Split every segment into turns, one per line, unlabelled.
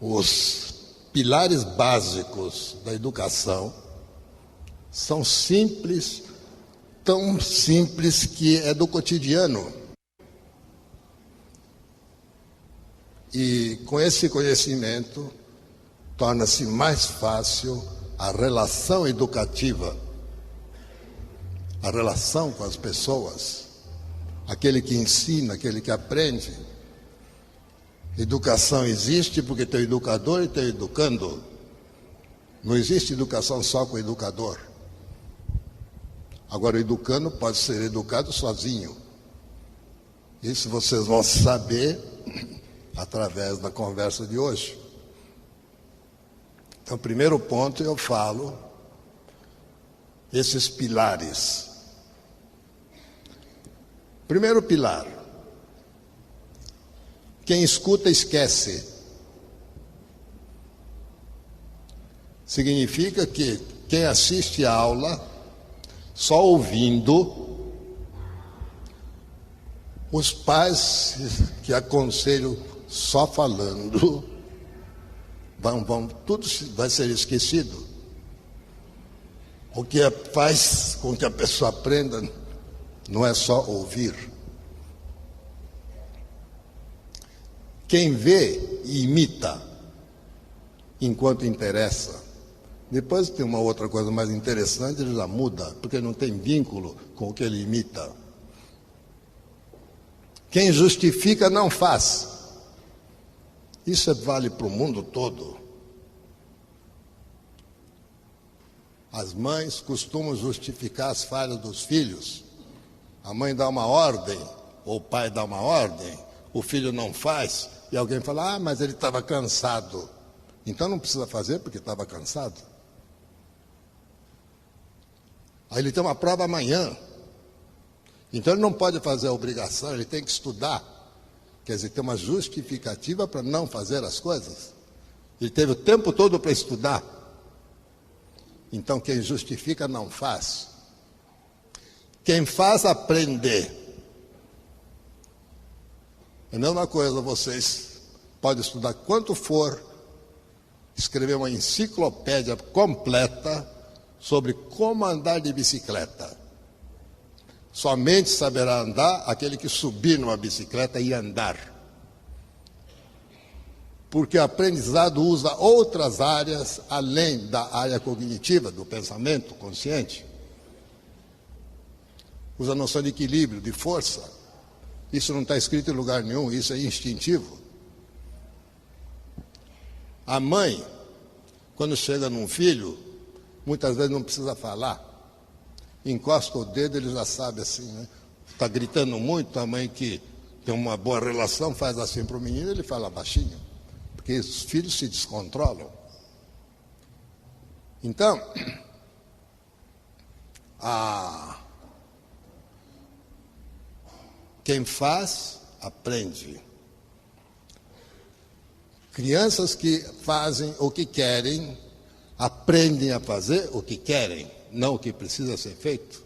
Os pilares básicos da educação são simples, tão simples que é do cotidiano. E com esse conhecimento, torna-se mais fácil a relação educativa, a relação com as pessoas, aquele que ensina, aquele que aprende. Educação existe porque tem o educador e tem o educando. Não existe educação só com o educador. Agora, o educando pode ser educado sozinho. Isso vocês vão saber através da conversa de hoje. Então, primeiro ponto, eu falo esses pilares. Primeiro pilar: quem escuta, esquece. Significa que quem assiste a aula, só ouvindo, os pais que aconselham só falando, tudo vai ser esquecido. O que faz com que a pessoa aprenda não é só ouvir. Quem vê e imita, enquanto interessa. Depois tem uma outra coisa mais interessante, ele já muda, porque não tem vínculo com o que ele imita. Quem justifica não faz. Isso vale para o mundo todo. As mães costumam justificar as falhas dos filhos. A mãe dá uma ordem, ou o pai dá uma ordem, o filho não faz, e alguém fala, mas ele estava cansado. Então não precisa fazer porque estava cansado. Aí ele tem uma prova amanhã. Então ele não pode fazer a obrigação, ele tem que estudar. Quer dizer, tem uma justificativa para não fazer as coisas. Ele teve o tempo todo para estudar. Então quem justifica não faz. Quem faz aprender. É a mesma coisa, vocês podem estudar quanto for, escrever uma enciclopédia completa sobre como andar de bicicleta. Somente saberá andar aquele que subir numa bicicleta e andar. Porque o aprendizado usa outras áreas além da área cognitiva, do pensamento consciente. Usa a noção de equilíbrio, de força. Isso não está escrito em lugar nenhum, isso é instintivo. A mãe, quando chega num filho, muitas vezes não precisa falar. Encosta o dedo, ele já sabe assim, né? Está gritando muito, a mãe que tem uma boa relação faz assim para o menino, ele fala baixinho. Porque os filhos se descontrolam. Então, quem faz, aprende. Crianças que fazem o que querem, aprendem a fazer o que querem, não o que precisa ser feito.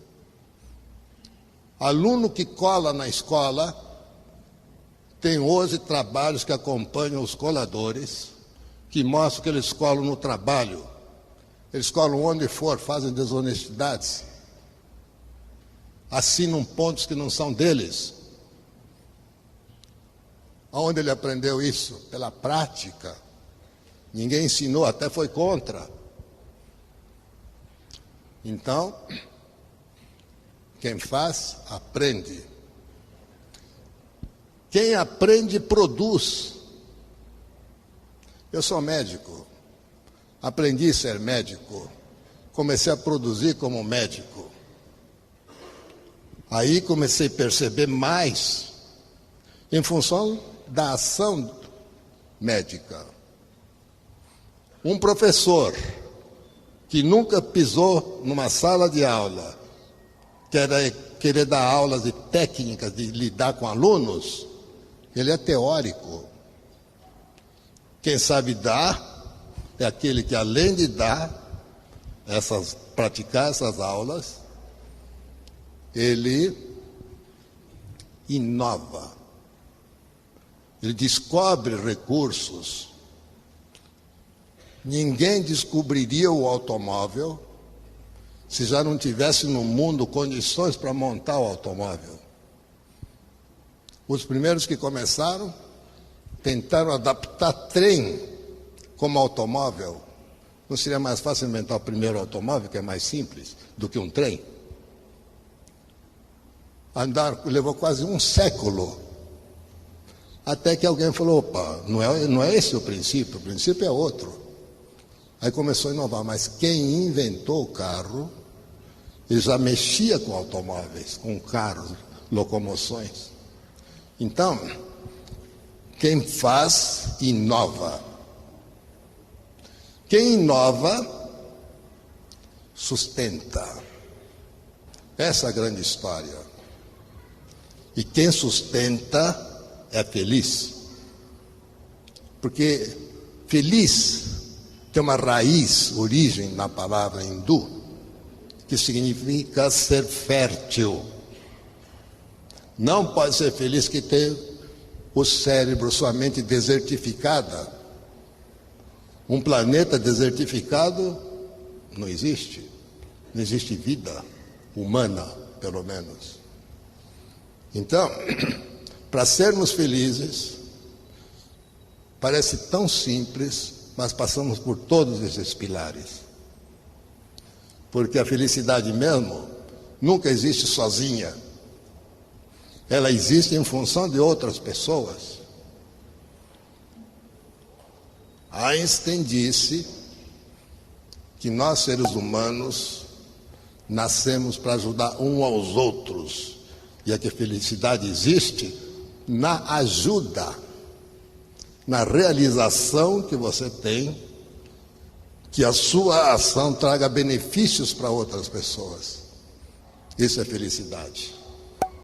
Aluno que cola na escola, tem hoje trabalhos que acompanham os coladores, que mostram que eles colam no trabalho. Eles colam onde for, fazem desonestidades. Assinam pontos que não são deles. Aonde ele aprendeu isso? Pela prática. Ninguém ensinou, até foi contra. Então, quem faz, aprende. Quem aprende, produz. Eu sou médico. Aprendi a ser médico. Comecei a produzir como médico. Aí comecei a perceber mais em função da ação médica. Um professor que nunca pisou numa sala de aula, querer dar aulas de técnicas de lidar com alunos, ele é teórico. Quem sabe dar é aquele que, além de praticar essas aulas, ele inova. ele descobre recursos. Ninguém descobriria o automóvel se já não tivesse no mundo condições para montar o automóvel. Os primeiros que começaram tentaram adaptar trem como automóvel. Não seria mais fácil inventar o primeiro automóvel, que é mais simples, do que um trem? Levou quase um século. Até que alguém falou, opa, não é esse o princípio é outro. Aí começou a inovar, mas quem inventou o carro, ele já mexia com automóveis, com carros, locomoções. Então, quem faz, inova. Quem inova, sustenta. Essa é a grande história. E quem sustenta é feliz. Porque feliz tem uma raiz, origem na palavra hindu, que significa ser fértil. Não pode ser feliz que tem o cérebro, sua mente desertificada. Um planeta desertificado não existe. Não existe vida humana, pelo menos. Então, para sermos felizes, parece tão simples, mas passamos por todos esses pilares. Porque a felicidade mesmo nunca existe sozinha. Ela existe em função de outras pessoas. Einstein disse que nós, seres humanos, nascemos para ajudar uns aos outros. E a que a felicidade existe na ajuda, na realização que você tem, que a sua ação traga benefícios para outras pessoas. Isso é felicidade.